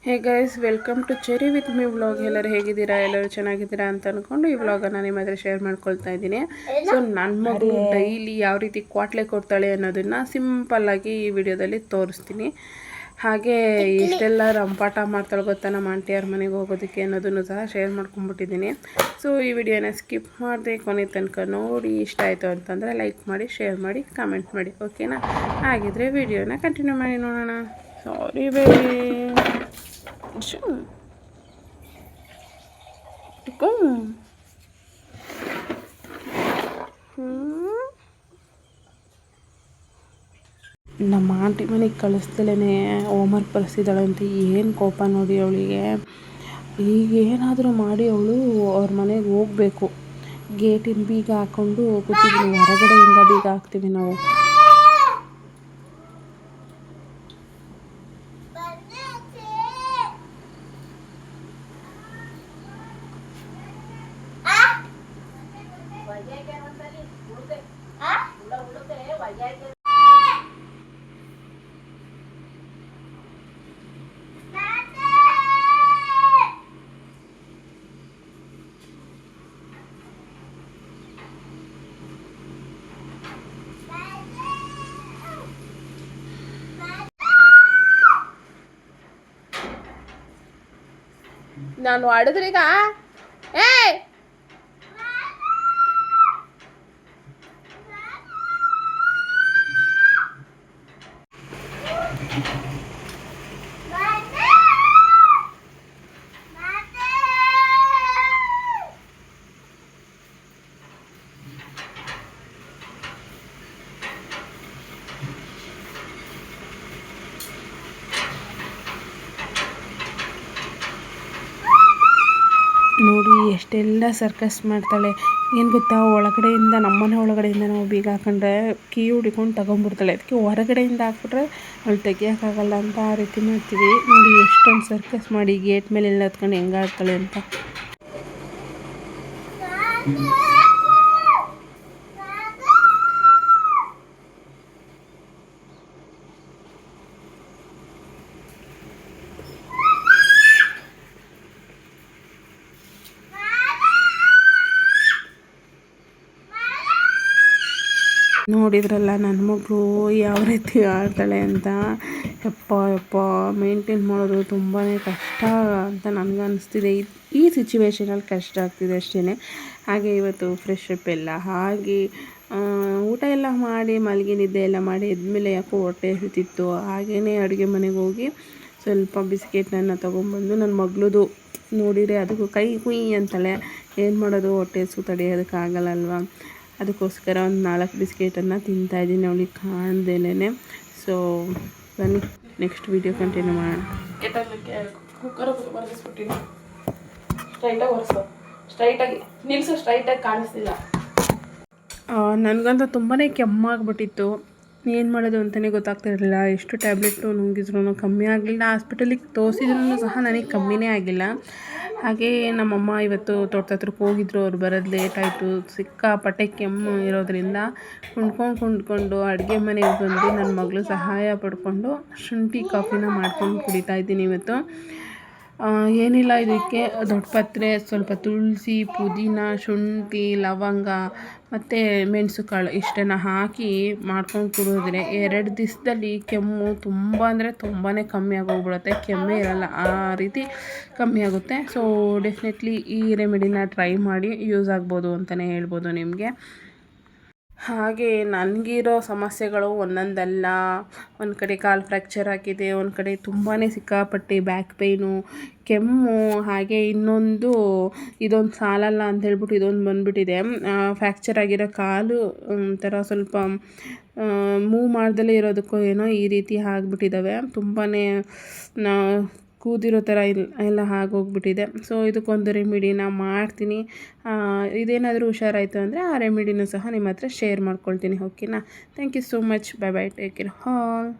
Hey guys, welcome to Cherry with me vlog. ಎಲ್ಲರೂ ಹೇಗಿದ್ದೀರಾ? ಎಲ್ಲರೂ ಚೆನ್ನಾಗಿದ್ದೀರಾ ಅಂತ ಅಂದ್ಕೊಂಡು ಈ ವ್ಲಾಗನ್ನು ನಿಮ್ಮ ಹತ್ರ ಶೇರ್ ಮಾಡ್ಕೊಳ್ತಾ ಇದ್ದೀನಿ. ಸೊ ನನ್ನ ಮಗಳು ಡೈಲಿ ಯಾವ ರೀತಿ ಕ್ವಾಟ್ಲೆ ಕೊಡ್ತಾಳೆ ಅನ್ನೋದನ್ನು ಸಿಂಪಲ್ಲಾಗಿ ಈ ವಿಡಿಯೋದಲ್ಲಿ ತೋರಿಸ್ತೀನಿ. ಹಾಗೆ ಇಷ್ಟೆಲ್ಲ ರಂಪಾಟ ಮಾಡ್ತಾಳೆ ಗೊತ್ತಾ ನಮ್ಮ ಆಂಟಿಯವ್ರ ಮನೆಗೆ ಹೋಗೋದಕ್ಕೆ ಅನ್ನೋದನ್ನು ಸಹ ಶೇರ್ ಮಾಡ್ಕೊಂಡ್ಬಿಟ್ಟಿದ್ದೀನಿ. ಸೊ ಈ ವಿಡಿಯೋನ ಸ್ಕಿಪ್ ಮಾಡಿದೆ ಕೊನೆ ತನಕ ನೋಡಿ. ಇಷ್ಟ ಆಯಿತು ಅಂತಂದರೆ ಲೈಕ್ ಮಾಡಿ, ಶೇರ್ ಮಾಡಿ, ಕಮೆಂಟ್ ಮಾಡಿ, ಓಕೆನಾ? ಹಾಗಿದ್ರೆ ವಿಡಿಯೋನ ಕಂಟಿನ್ಯೂ ಮಾಡಿ ನೋಡೋಣ. Sorry baby. ನಮ್ಮ ಆಂಟಿ ಮನೆಗೆ ಕಳಿಸ್ದಲೇ ಹೋಮ್ವರ್ಕ್ ಬರ್ಸಿದ್ದಾಳಂತೆ. ಏನು ಕೋಪ ನೋಡಿ ಅವಳಿಗೆ. ಈಗ ಏನಾದರೂ ಮಾಡಿ ಅವಳು ಅವ್ರ ಮನೆಗೆ ಹೋಗಬೇಕು. ಗೇಟಿನ ಬೀಗ ಹಾಕ್ಕೊಂಡು ಕೂತಿದ್ದೀನಿ, ಹೊರಗಡೆಯಿಂದ ಬೀಗ ಹಾಕ್ತೀವಿ ನಾವು. ನಾನು ಆಡಿದ್ರೀಗ ನೋಡಿ ಎಷ್ಟೆಲ್ಲ ಸರ್ಕಸ್ ಮಾಡ್ತಾಳೆ. ಏನು ಗೊತ್ತಾ, ಒಳಗಡೆಯಿಂದ ನಮ್ಮನೆ ಒಳಗಡೆಯಿಂದ ನಾವು ಬೀಗ ಹಾಕೊಂಡ್ರೆ ಕೀ ಹುಡ್ಕೊಂಡು ತಗೊಂಡ್ಬಿಡ್ತಾಳೆ. ಅದಕ್ಕೆ ಹೊರಗಡೆಯಿಂದ ಹಾಕ್ಬಿಟ್ರೆ ಅವಳು ತೆಗಿಯೋಕ್ಕಾಗಲ್ಲ ಅಂತ ಆ ರೀತಿ ಮಾಡ್ತೀವಿ. ನೋಡಿ ಎಷ್ಟೊಂದು ಸರ್ಕಸ್ ಮಾಡಿ ಗೇಟ್ ಮೇಲೆಲ್ಲ ಹತ್ಕೊಂಡು ಹೆಂಗೆ ಆಡ್ತಾಳೆ ಅಂತ. ನೋಡಿದ್ರಲ್ಲ ನನ್ನ ಮಗಳು ಯಾವ ರೀತಿ ಆಡ್ತಾಳೆ ಅಂತ. ಯಪ್ಪ ಮೇಂಟೈನ್ ಮಾಡೋದು ತುಂಬಾ ಕಷ್ಟ ಅಂತ ನನಗೆ ಅನಿಸ್ತಿದೆ. ಈ ಸಿಚುವೇಶನಲ್ಲಿ ಕಷ್ಟ ಆಗ್ತಿದೆ ಅಷ್ಟೇ. ಹಾಗೆ ಇವತ್ತು ಫ್ರೆಶ್ ಅಪ್ ಎಲ್ಲ ಆಗಿ ಊಟ ಎಲ್ಲ ಮಾಡಿ ಮಲಗಿ ನಿದ್ದೆ ಎಲ್ಲ ಮಾಡಿ ಎದ್ಮೇಲೆ ಯಾಕೋ ಹೊಟ್ಟೆ ಹಸಿತಿತ್ತು. ಹಾಗೆಯೇ ಅಡುಗೆ ಮನೆಗೆ ಹೋಗಿ ಸ್ವಲ್ಪ ಬಿಸ್ಕೆಟ್ನನ್ನು ತೊಗೊಂಬಂದು ನನ್ನ ಮಗಳದು ನೋಡಿದರೆ ಅದಕ್ಕೂ ಕೈ ಕುಯ್ ಅಂತಾಳೆ. ಏನು ಮಾಡೋದು, ಹೊಟ್ಟೆ ಹಸು ತಡೆಯೋದಕ್ಕಾಗಲ್ಲ ಅಲ್ವಾ. ಅದಕ್ಕೋಸ್ಕರ ಒಂದು 4 ಬಿಸ್ಕೆಟನ್ನು ತಿಂತಾಯಿದ್ದೀನಿ ಅವಳಿಗೆ ಕಾಣ್ದೇನೆ. ಸೊ ಬನ್ನಿ ನೆಕ್ಸ್ಟ್ ವಿಡಿಯೋ ಕಂಟಿನ್ಯೂ ಮಾಡೋಣ. ಕುಕ್ಕರ್ ಬರೆಸ್ಬಿಟ್ಟಿನಿ. ಸ್ಟ್ರೈಟಾಗಿ ಒರೆಸು, ಸ್ಟ್ರೈಟಾಗಿ ನಿಲ್ಲಿಸು, ಸ್ಟ್ರೈಟಾಗಿ ಕಾಣಿಸ್ತಿಲ್ಲ. ನನಗಂತೂ ತುಂಬಾ ಕೆಮ್ಮಾಗ್ಬಿಟ್ಟಿತ್ತು. ಏನು ಮಾಡೋದು ಅಂತಲೇ ಗೊತ್ತಾಗ್ತಿರಲಿಲ್ಲ. ಎಷ್ಟು ಟ್ಯಾಬ್ಲೆಟು ನುಂಗಿದ್ರೂ ಕಮ್ಮಿ ಆಗಲಿಲ್ಲ. ಹಾಸ್ಪಿಟಲಿಗೆ ತೋರಿಸಿದ್ರೂ ಸಹ ನನಗೆ ಕಮ್ಮಿನೇ ಆಗಿಲ್ಲ. ಹಾಗೇ ನಮ್ಮಮ್ಮ ಇವತ್ತು ತೋಟದ ಹತ್ರಕ್ಕೆ ಹೋಗಿದ್ರು. ಅವ್ರು ಬರೋದು ಲೇಟ್ ಆಯಿತು. ಸಿಕ್ಕಾಪಟ್ಟೆ ಕೆಮ್ಮು ಇರೋದ್ರಿಂದ ಕುಂಡ್ಕೊಂಡು ಅಡುಗೆ ಮನೆಗೆ ಬಂದು ನನ್ನ ಮಗಳು ಸಹಾಯ ಪಡ್ಕೊಂಡು ಶುಂಠಿ ಕಾಫಿನ ಮಾಡ್ಕೊಂಡು ಕುಡಿತಾಯಿದ್ದೀನಿ ಇವತ್ತು. ಏನಿಲ್ಲ, ಇದಕ್ಕೆ ದೊಡ್ಡ ಪತ್ರೆ, ಸ್ವಲ್ಪ ತುಳಸಿ, ಪುದೀನ, ಶುಂಠಿ, ಲವಂಗ ಮತ್ತು ಮೆಣಸು ಕಾಳು ಇಷ್ಟನ್ನು ಹಾಕಿ ಮಾಡ್ಕೊಂಡು ಕುಡಿದ್ರೆ 2 ದಿವಸದಲ್ಲಿ ಕೆಮ್ಮು ತುಂಬ ಅಂದರೆ ತುಂಬಾ ಕಮ್ಮಿ ಆಗೋಗ್ಬಿಡುತ್ತೆ. ಕೆಮ್ಮೇ ಇರಲ್ಲ, ಆ ರೀತಿ ಕಮ್ಮಿ ಆಗುತ್ತೆ. ಸೊ ಡೆಫಿನೆಟ್ಲಿ ಈ ರೆಮಿಡಿನ ಟ್ರೈ ಮಾಡಿ, ಯೂಸ್ ಆಗ್ಬೋದು ಅಂತಲೇ ಹೇಳ್ಬೋದು ನಿಮಗೆ. ಹಾಗೆ ನನಗಿರೋ ಸಮಸ್ಯೆಗಳು ಒಂದೊಂದಲ್ಲ. ಒಂದು ಕಡೆ ಕಾಲು ಫ್ರ್ಯಾಕ್ಚರ್ ಆಗಿದೆ, ಒಂದು ಕಡೆ ತುಂಬಾ ಸಿಕ್ಕಾಪಟ್ಟೆ ಬ್ಯಾಕ್ ಪೇಯ್ನು, ಕೆಮ್ಮು, ಹಾಗೆ ಇನ್ನೊಂದು ಇದೊಂದು ಸಾಲಲ್ಲ ಅಂತ ಹೇಳ್ಬಿಟ್ಟು ಇದೊಂದು ಬಂದುಬಿಟ್ಟಿದೆ. ಫ್ರ್ಯಾಕ್ಚರ್ ಆಗಿರೋ ಕಾಲು ಒಂಥರ ಸ್ವಲ್ಪ ಮೂವ್ ಮಾಡ್ದಲೇ ಇರೋದಕ್ಕೋ ಏನೋ ಈ ರೀತಿ ಆಗಿಬಿಟ್ಟಿದ್ದಾವೆ. ತುಂಬಾ ಕೂದಿರೋ ಥರ ಎಲ್ಲ ಆಗೋಗ್ಬಿಟ್ಟಿದೆ. ಸೊ ಇದಕ್ಕೊಂದು ರೆಮಿಡಿನ ಮಾಡ್ತೀನಿ. ಇದೇನಾದರೂ ಹುಷಾರಾಯಿತು ಅಂದರೆ ಆ ರೆಮಿಡಿನೂ ಸಹ ನಿಮ್ಮ ಹತ್ರ ಶೇರ್ ಮಾಡ್ಕೊಳ್ತೀನಿ, ಓಕೆನಾ? Thank you so much. Bye bye, take care all.